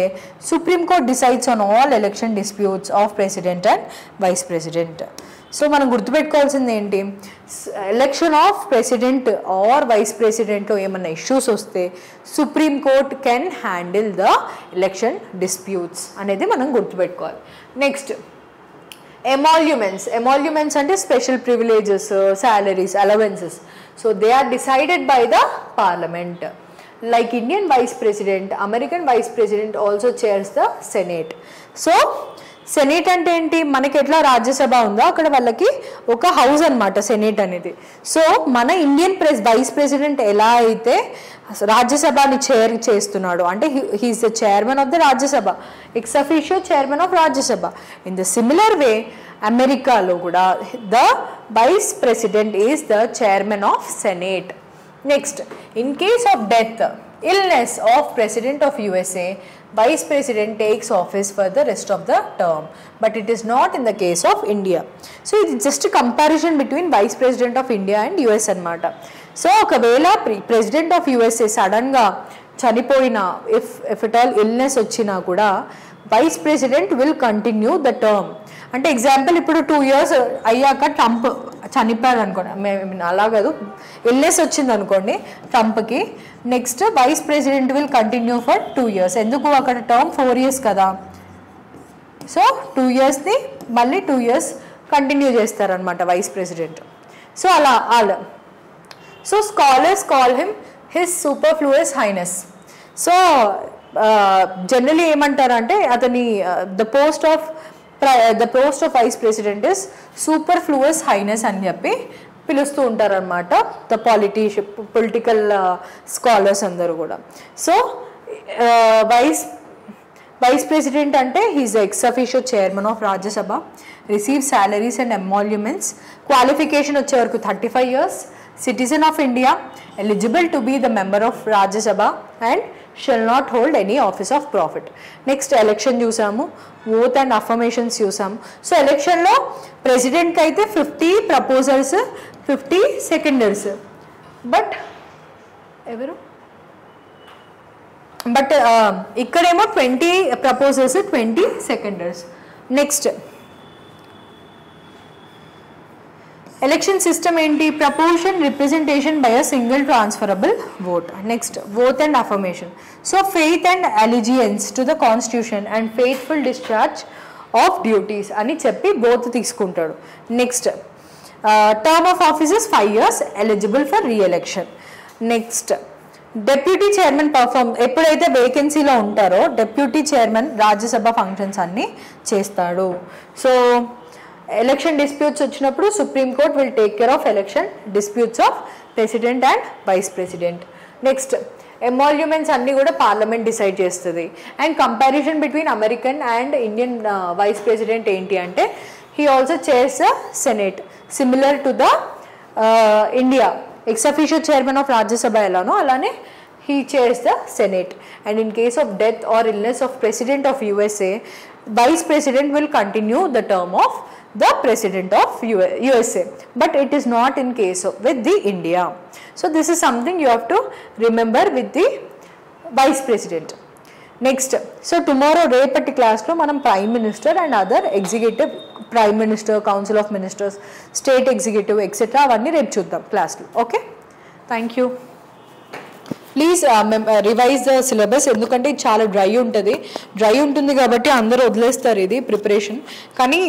Supreme court decides on all election disputes of president and vice president. So మనం గుర్తుపెట్టుకోవాల్సింది ఏంటి, election of president or vice ప్రెసిడెంట్లో ఏమన్నా ఇష్యూస్ వస్తే Supreme Court can handle the election disputes అనేది మనం గుర్తుపెట్టుకోవాలి. నెక్స్ట్ ఎమాల్యుమెంట్స్ అంటే special privileges, salaries, allowances. So they are decided by the Parliament. Like Indian vice president, American vice president also chairs the Senate. So senate అంటే ఏంటి, మనకి ఎట్లా రాజ్యసభ ఉందో అక్కడ వాళ్ళకి ఒక హౌస్ అనమాట సెనేట్ అనేది. సో మన ఇండియన్ వైస్ ప్రెసిడెంట్ ఎలా అయితే రాజ్యసభని చైర్ చేస్తున్నాడు అంటే he is the chairman of the Rajya Sabha, ex officio chairman of Rajya Sabha. In the similar way అమెరికాలో కూడా the vice president is the chairman of Senate. Next, in case of death, illness of President of USA, Vice President takes office for the rest of the term, but it is not in the case of India. So it's just a comparison between Vice President of India and US anamata. So ఒకవేళ President of USA సడన్ గా చనిపోయినా, if at all illness వచ్చినా కూడా Vice President will continue the term. అంటే ఎగ్జాంపుల్ ఇప్పుడు 2 years అయ్యాక ట్రంప్ చనిపోయారు అనుకోండి, అలా కాదు, ఇల్నెస్ వచ్చింది అనుకోండి ట్రంప్కి, next vice president will continue for 2 years. ఎందుకు, అక్కడ టర్మ్ 4 years కదా, సో 2 yearsని మళ్ళీ 2 years కంటిన్యూ చేస్తారనమాట వైస్ ప్రెసిడెంట్. సో అలా so scholars call him his superfluous highness. So generally ఏమంటారంటే అతని the post of vice president is superfluous highness అని చెప్పి పిలుస్తూ ఉంటారనమాట ద పొలిటికల్ స్కాలర్స్ అందరూ కూడా. సో వైస్ ప్రెసిడెంట్ అంటే he's the ex officio chairman of Rajya Sabha, receive salaries and emoluments, qualification వచ్చే వరకు 35 years, citizen of India, eligible to be the member of Rajya Sabha and shall not hold any office of profit. Next election చూసాము, ఓత్ అండ్ అఫర్మేషన్స్ చూసాము. సో ఎలక్షన్లో ప్రెసిడెంట్కి అయితే 50 ప్రపోజల్స్, 50 సెకండర్స్, బట్ ఇక్కడేమో 20 proposals, 20 seconders. Next election system ఏంటి, proportion representation by a single transferable vote. Next oath and affirmation. So faith and allegiance to the Constitution and faithful discharge of duties అని చెప్పి బోత్ తీసుకుంటాడు. Next term of offices 5 years, eligible for reelection. Next deputy chairman ఎప్పుడైతే వేకెన్సీలో ఉంటారో డెప్యూటీ చైర్మన్ రాజ్యసభ ఫంక్షన్స్ అన్నీ చేస్తాడు. సో ఎలక్షన్ డిస్ప్యూట్స్ వచ్చినప్పుడు Supreme Court will take care of election disputes of president and vice president. Next emoluments అన్నీ కూడా పార్లమెంట్ డిసైడ్ చేస్తుంది. And comparison between American and Indian vice president ఏంటి అంటే he also chairs the Senate similar to the India ex officio chairman of Rajya Sabha ఎలానో అలానే he chairs the Senate. And in case of death or illness of President of USA, Vice President will continue the term of the President of USA. But it is not in case of with the India. So this is something you have to remember with the Vice President. Next, so tomorrow రేపటి క్లాస్లో మనం prime minister and other executive, prime minister, council of ministers, state executive etcetera అవన్నీ రేపు చూద్దాం క్లాస్లో. Okay, thank you. Please revise the syllabus, ఎందుకంటే ఇది చాలా డ్రై ఉంటుంది కాబట్టి అందరూ వదిలేస్తారు ఇది ప్రిపరేషన్, కానీ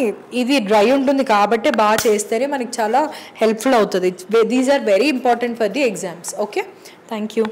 ఇది డ్రై ఉంటుంది కాబట్టి బాగా చేస్తేనే మనకి చాలా హెల్ప్ఫుల్ అవుతుంది. These are very important for the exams. Okay, thank you.